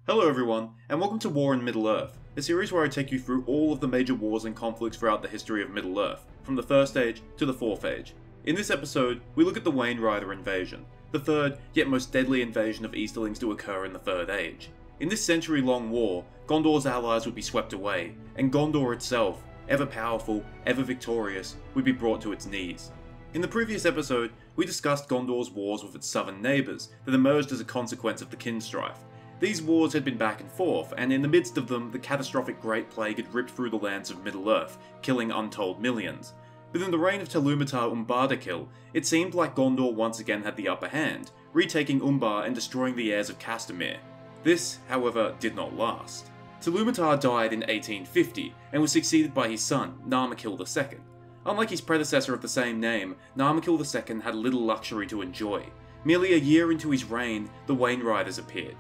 Hello everyone, and welcome to War in Middle-earth, a series where I take you through all of the major wars and conflicts throughout the history of Middle-earth, from the First Age to the Fourth Age. In this episode, we look at the Wainrider Invasion, the third, yet most deadly invasion of Easterlings to occur in the Third Age. In this century-long war, Gondor's allies would be swept away, and Gondor itself, ever powerful, ever victorious, would be brought to its knees. In the previous episode, we discussed Gondor's wars with its southern neighbours that emerged as a consequence of the kin strife. These wars had been back and forth, and in the midst of them, the catastrophic Great Plague had ripped through the lands of Middle-earth, killing untold millions. But in the reign of Telummatar Umbardakil, it seemed like Gondor once again had the upper hand, retaking Umbar and destroying the heirs of Castamere. This, however, did not last. Telummatar died in 1850, and was succeeded by his son, Narmakil II. Unlike his predecessor of the same name, Narmakil II had little luxury to enjoy. Merely a year into his reign, the Wainriders appeared.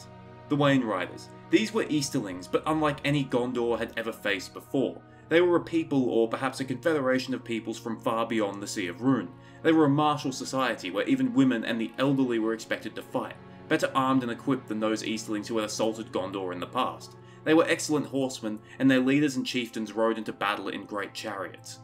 The Wainriders. These were Easterlings, but unlike any Gondor had ever faced before. They were a people, or perhaps a confederation of peoples from far beyond the Sea of Rhûn. They were a martial society where even women and the elderly were expected to fight, better armed and equipped than those Easterlings who had assaulted Gondor in the past. They were excellent horsemen, and their leaders and chieftains rode into battle in great chariots.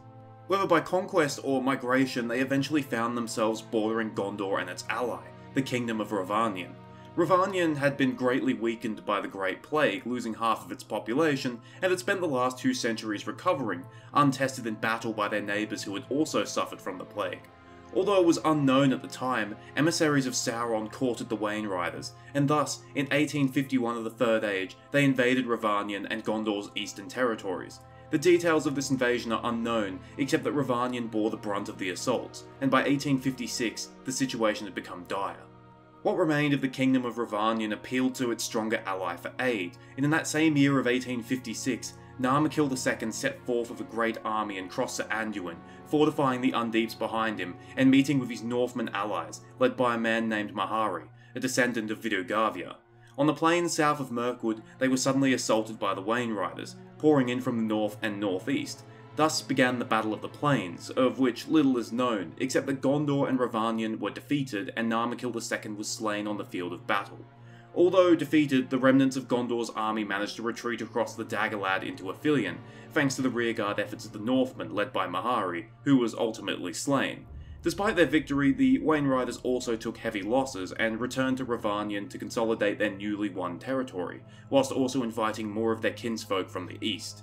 Whether by conquest or migration, they eventually found themselves bordering Gondor and its ally, the Kingdom of Rhovanion. Rhovanion had been greatly weakened by the Great Plague, losing half of its population, and had spent the last 2 centuries recovering, untested in battle by their neighbours who had also suffered from the plague. Although it was unknown at the time, emissaries of Sauron courted the Wainriders, and thus, in 1851 of the Third Age, they invaded Rhovanion and Gondor's eastern territories. The details of this invasion are unknown, except that Rhovanion bore the brunt of the assaults, and by 1856, the situation had become dire. What remained of the Kingdom of Rhovanion appealed to its stronger ally for aid, and in that same year of 1856, Narmakil II set forth with a great army and crossed to Anduin, fortifying the Undeeps behind him, and meeting with his Northmen allies, led by a man named Marhari, a descendant of Vidogavia. On the plains south of Mirkwood, they were suddenly assaulted by the Wainriders, pouring in from the north and northeast. Thus began the Battle of the Plains, of which little is known, except that Gondor and Rhovanion were defeated and Narmakil II was slain on the field of battle. Although defeated, the remnants of Gondor's army managed to retreat across the Daggerlad into Ithilien, thanks to the rearguard efforts of the Northmen led by Marhari, who was ultimately slain. Despite their victory, the Wainriders also took heavy losses and returned to Rhovanion to consolidate their newly won territory, whilst also inviting more of their kinsfolk from the east.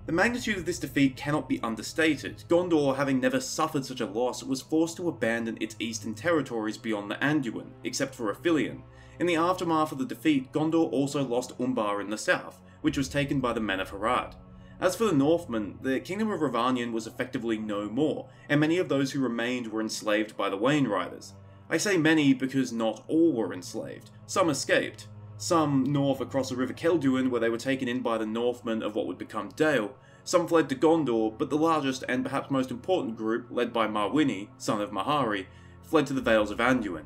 The magnitude of this defeat cannot be understated. Gondor, having never suffered such a loss, was forced to abandon its eastern territories beyond the Anduin, except for Ithilien. In the aftermath of the defeat, Gondor also lost Umbar in the south, which was taken by the men of Harad. As for the Northmen, the Kingdom of Rhovanion was effectively no more, and many of those who remained were enslaved by the Wainriders. I say many because not all were enslaved. Some escaped. Some north across the River Celduin, where they were taken in by the Northmen of what would become Dale. Some fled to Gondor, but the largest and perhaps most important group, led by Marwini, son of Marhari, fled to the Vales of Anduin.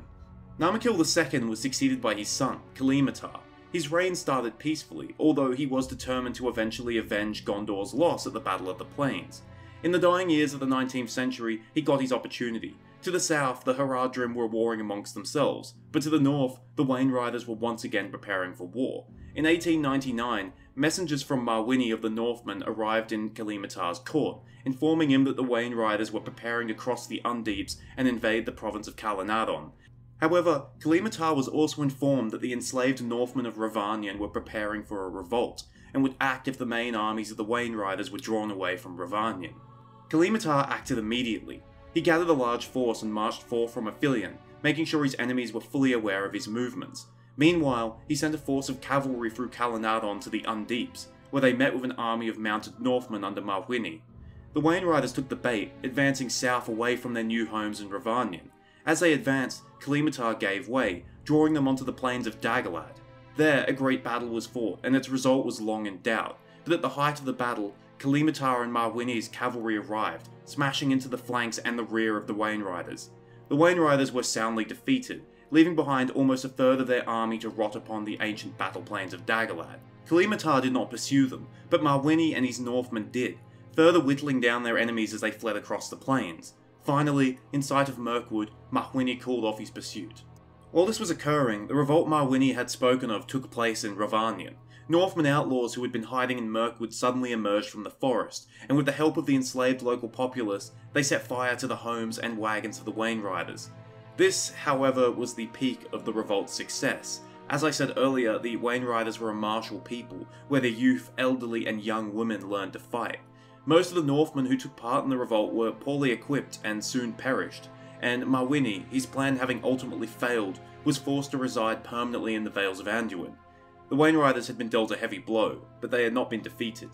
Narmakil II was succeeded by his son, Telummatar. His reign started peacefully, although he was determined to eventually avenge Gondor's loss at the Battle of the Plains. In the dying years of the 19th century, he got his opportunity. To the south, the Haradrim were warring amongst themselves, but to the north, the Wainriders were once again preparing for war. In 1899, messengers from Marwini of the Northmen arrived in Telummatar's court, informing him that the Wainriders were preparing to cross the Undeeps and invade the province of Calenadon. However, Telummatar was also informed that the enslaved Northmen of Rhovanion were preparing for a revolt, and would act if the main armies of the Wainriders were drawn away from Rhovanion. Telummatar acted immediately. He gathered a large force and marched forth from Ithilien, making sure his enemies were fully aware of his movements. Meanwhile, he sent a force of cavalry through Calenadon to the Undeeps, where they met with an army of mounted Northmen under Marwini. The Wainriders took the bait, advancing south away from their new homes in Rhovanion. As they advanced, Telummatar gave way, drawing them onto the plains of Daggerlad. There, a great battle was fought, and its result was long in doubt, but at the height of the battle, Telummatar and Marwini's cavalry arrived, smashing into the flanks and the rear of the Wainriders. The Wainriders were soundly defeated, leaving behind almost a third of their army to rot upon the ancient battle plains of Daggerlad. Telummatar did not pursue them, but Marwini and his Northmen did, further whittling down their enemies as they fled across the plains. Finally, in sight of Mirkwood, Marwini called off his pursuit. While this was occurring, the revolt Marwini had spoken of took place in Rhovanion. Northmen outlaws who had been hiding in Mirkwood suddenly emerged from the forest, and with the help of the enslaved local populace, they set fire to the homes and wagons of the Wainriders. This, however, was the peak of the revolt's success. As I said earlier, the Wainriders were a martial people, where their youth, elderly and young women learned to fight. Most of the Northmen who took part in the revolt were poorly equipped and soon perished, and Marwini, his plan having ultimately failed, was forced to reside permanently in the Vales of Anduin. The Wainriders had been dealt a heavy blow, but they had not been defeated.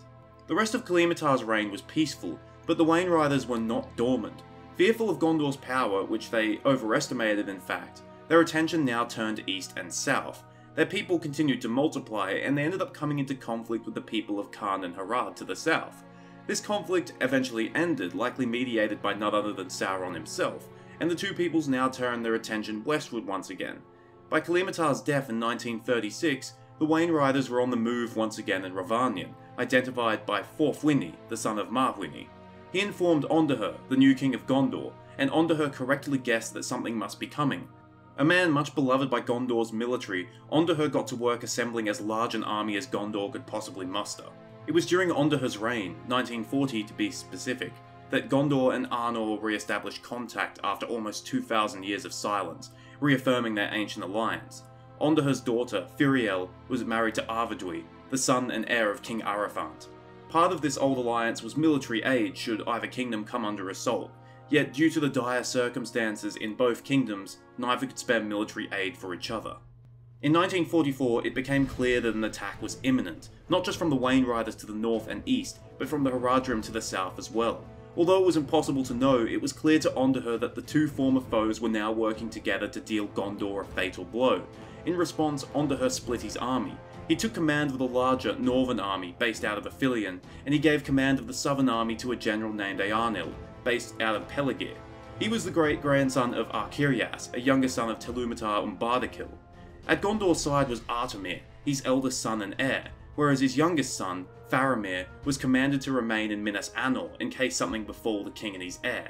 The rest of Kalimatar's reign was peaceful, but the Wainriders were not dormant. Fearful of Gondor's power, which they overestimated in fact, their attention now turned east and south. Their people continued to multiply, and they ended up coming into conflict with the people of Karn and Harad to the south. This conflict eventually ended, likely mediated by none other than Sauron himself, and the two peoples now turned their attention westward once again. By Kalimatar's death in 1936, the Wainriders were on the move once again in Rhovanion, identified by Forthwini, the son of Marwini. He informed Ondoher, the new king of Gondor, and Ondoher correctly guessed that something must be coming. A man much beloved by Gondor's military, Ondoher got to work assembling as large an army as Gondor could possibly muster. It was during Ondoher's reign, 1940 to be specific, that Gondor and Earnil re-established contact after almost 2,000 years of silence, reaffirming their ancient alliance. Ondoher's daughter, Firiel, was married to Arvedui, the son and heir of King Araphant. Part of this old alliance was military aid should either kingdom come under assault, yet due to the dire circumstances in both kingdoms, neither could spare military aid for each other. In 1944, it became clear that an attack was imminent, not just from the Wainriders to the north and east, but from the Haradrim to the south as well. Although it was impossible to know, it was clear to Ondoher that the two former foes were now working together to deal Gondor a fatal blow. In response, Ondoher split his army. He took command of the larger northern army, based out of Ithilien, and he gave command of the southern army to a general named Earnil, based out of Peligir. He was the great-grandson of Arkirias, a younger son of Telummatar Umbardakil. At Gondor's side was Artamir, his eldest son and heir, whereas his youngest son, Faramir, was commanded to remain in Minas Anor in case something befall the king and his heir.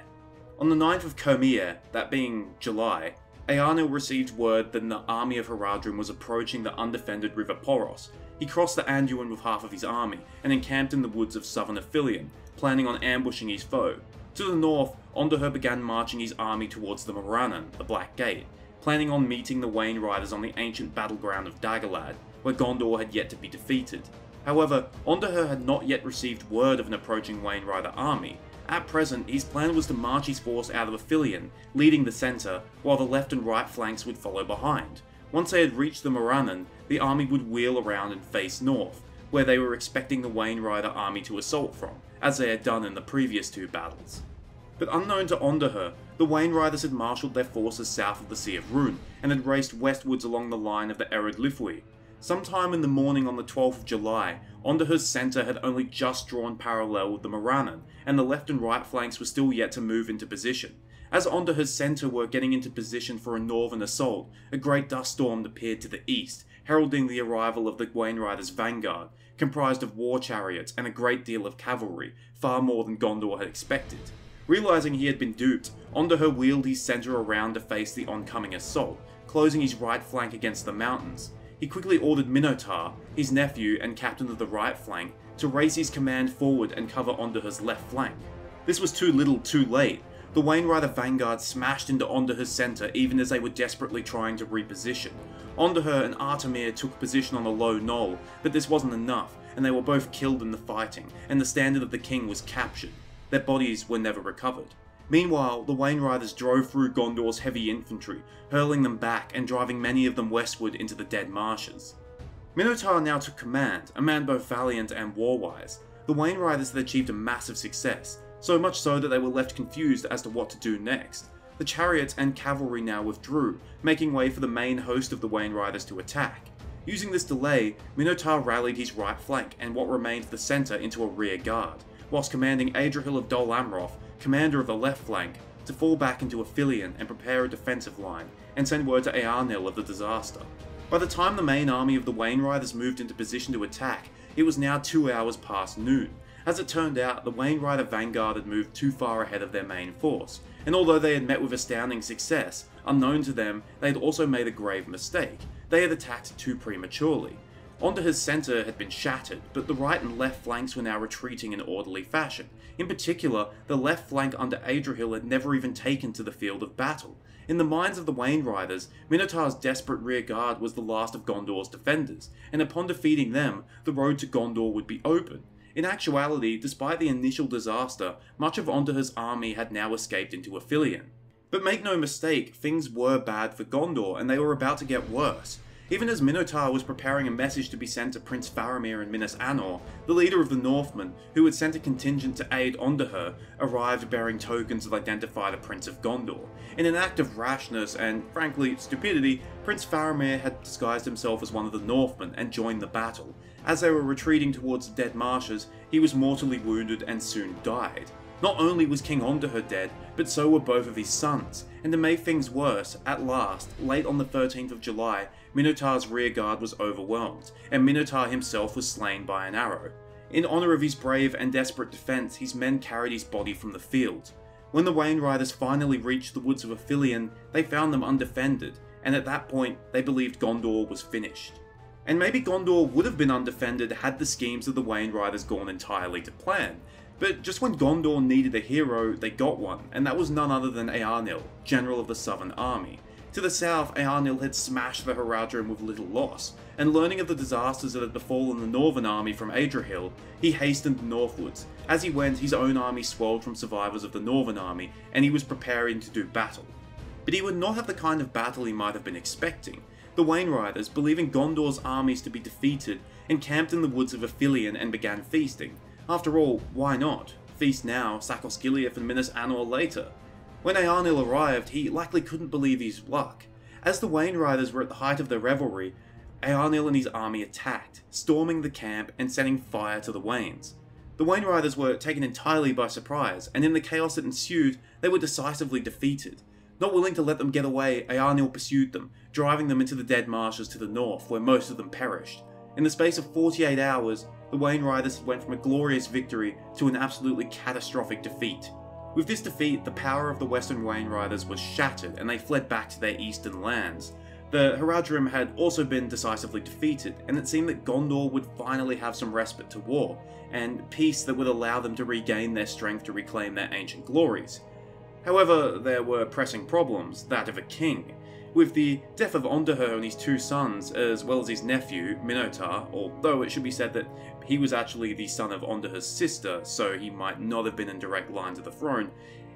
On the 9th of Cormier, that being July, Earnil received word that the army of Haradrim was approaching the undefended river Poros. He crossed the Anduin with half of his army, and encamped in the woods of southern Ithilien, planning on ambushing his foe. To the north, Ondoher began marching his army towards the Morannon, the Black Gate, planning on meeting the Wainriders on the ancient battleground of Dagorlad, where Gondor had yet to be defeated. However, Ondoher had not yet received word of an approaching Wainrider army. At present, his plan was to march his force out of Ithilien, leading the centre, while the left and right flanks would follow behind. Once they had reached the Morannon, the army would wheel around and face north, where they were expecting the Wainrider army to assault from, as they had done in the previous two battles. But unknown to Ondoher, the Wainriders had marshalled their forces south of the Sea of Rhûn, and had raced westwards along the line of the Ered Lifui. Sometime in the morning on the 12th of July, Ondoher's centre had only just drawn parallel with the Morannon, and the left and right flanks were still yet to move into position. As Ondoher's centre were getting into position for a northern assault, a great dust storm appeared to the east, heralding the arrival of the Wainriders' vanguard, comprised of war chariots and a great deal of cavalry, far more than Gondor had expected. Realising he had been duped, Ondoher wheeled his centre around to face the oncoming assault, closing his right flank against the mountains. He quickly ordered Minohtar, his nephew and captain of the right flank, to race his command forward and cover Ondoher's left flank. This was too little too late. The Wainrider vanguard smashed into Ondoher's centre even as they were desperately trying to reposition. Ondoher and Artamir took position on a low knoll, but this wasn't enough, and they were both killed in the fighting, and the standard of the king was captured. Their bodies were never recovered. Meanwhile, the Wainriders drove through Gondor's heavy infantry, hurling them back and driving many of them westward into the dead marshes. Minohtar now took command, a man both valiant and war-wise. The Wainriders had achieved a massive success, so much so that they were left confused as to what to do next. The chariots and cavalry now withdrew, making way for the main host of the Wainriders to attack. Using this delay, Minohtar rallied his right flank and what remained of the centre into a rear guard, whilst commanding Adrihil of Dol Amroth, commander of the left flank, to fall back into Ithilien and prepare a defensive line, and send word to Earnil of the disaster. By the time the main army of the Wainriders moved into position to attack, it was now 2 hours past noon. As it turned out, the Wainrider vanguard had moved too far ahead of their main force, and although they had met with astounding success, unknown to them, they had also made a grave mistake. They had attacked too prematurely. Ondoher's centre had been shattered, but the right and left flanks were now retreating in orderly fashion. In particular, the left flank under Adrihil had never even taken to the field of battle. In the minds of the Wainriders, Minohtar's desperate rear guard was the last of Gondor's defenders, and upon defeating them, the road to Gondor would be open. In actuality, despite the initial disaster, much of Ondoher's army had now escaped into Ithilien. But make no mistake, things were bad for Gondor, and they were about to get worse. Even as Minohtar was preparing a message to be sent to Prince Faramir and Minas Anor, the leader of the Northmen, who had sent a contingent to aid Ondoher, arrived bearing tokens that identify the Prince of Gondor. In an act of rashness and, frankly, stupidity, Prince Faramir had disguised himself as one of the Northmen and joined the battle. As they were retreating towards the dead marshes, he was mortally wounded and soon died. Not only was King Ondoher dead, but so were both of his sons, and to make things worse, at last, late on the 13th of July, Minohtar's rearguard was overwhelmed, and Minohtar himself was slain by an arrow. In honour of his brave and desperate defence, his men carried his body from the field. When the Wainriders finally reached the woods of Ithilien, they found them undefended, and at that point, they believed Gondor was finished. And maybe Gondor would have been undefended had the schemes of the Wainriders gone entirely to plan. But just when Gondor needed a hero, they got one, and that was none other than Earnil, general of the Southern Army. To the south, Earnil had smashed the Haradrim with little loss, and learning of the disasters that had befallen the Northern army from Adrihil, he hastened northwards. As he went, his own army swelled from survivors of the Northern army, and he was preparing to do battle. But he would not have the kind of battle he might have been expecting. The Wainriders, believing Gondor's armies to be defeated, encamped in the woods of Ithilien and began feasting. After all, why not? Feast now, sack Osgiliath and Minas Anor later. When Earnil arrived, he likely couldn't believe his luck. As the Wainriders were at the height of their revelry, Earnil and his army attacked, storming the camp and setting fire to the Wains. The Wainriders were taken entirely by surprise, and in the chaos that ensued, they were decisively defeated. Not willing to let them get away, Earnil pursued them, driving them into the dead marshes to the north, where most of them perished. In the space of 48 hours, the Wainriders went from a glorious victory to an absolutely catastrophic defeat. With this defeat, the power of the Western Wainriders was shattered, and they fled back to their eastern lands. The Haradrim had also been decisively defeated, and it seemed that Gondor would finally have some respite to war, and peace that would allow them to regain their strength to reclaim their ancient glories. However, there were pressing problems, that of a king. With the death of Ondoher and his two sons, as well as his nephew, Minohtar, although it should be said that he was actually the son of Ondoher's sister, so he might not have been in direct line to the throne.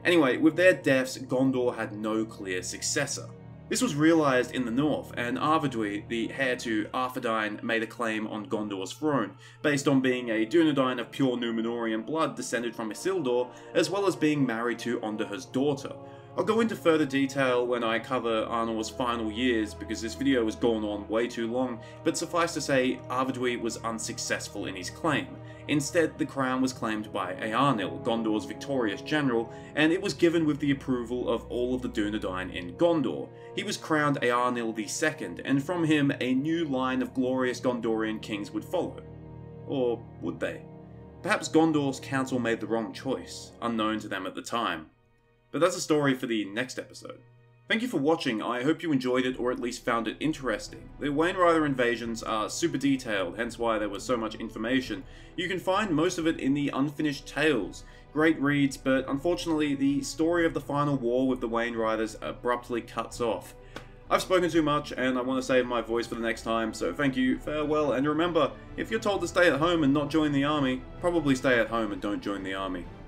Anyway, with their deaths, Gondor had no clear successor. This was realised in the north, and Arvedui, the heir to Arthedain, made a claim on Gondor's throne, based on being a Dunedain of pure Númenorian blood descended from Isildur, as well as being married to Ondoher's daughter. I'll go into further detail when I cover Arnor's final years, because this video has gone on way too long, but suffice to say, Arvedui was unsuccessful in his claim. Instead, the crown was claimed by Earnil, Gondor's victorious general, and it was given with the approval of all of the Dunedain in Gondor. He was crowned Earnil II, and from him, a new line of glorious Gondorian kings would follow. Or would they? Perhaps Gondor's council made the wrong choice, unknown to them at the time. But that's a story for the next episode. Thank you for watching. I hope you enjoyed it, or at least found it interesting. The Wainrider invasions are super detailed, hence why there was so much information. You can find most of it in the Unfinished Tales. Great reads, but unfortunately the story of the final war with the Wainriders abruptly cuts off. I've spoken too much, and I want to save my voice for the next time, so thank you, farewell, and remember, if you're told to stay at home and not join the army, probably stay at home and don't join the army.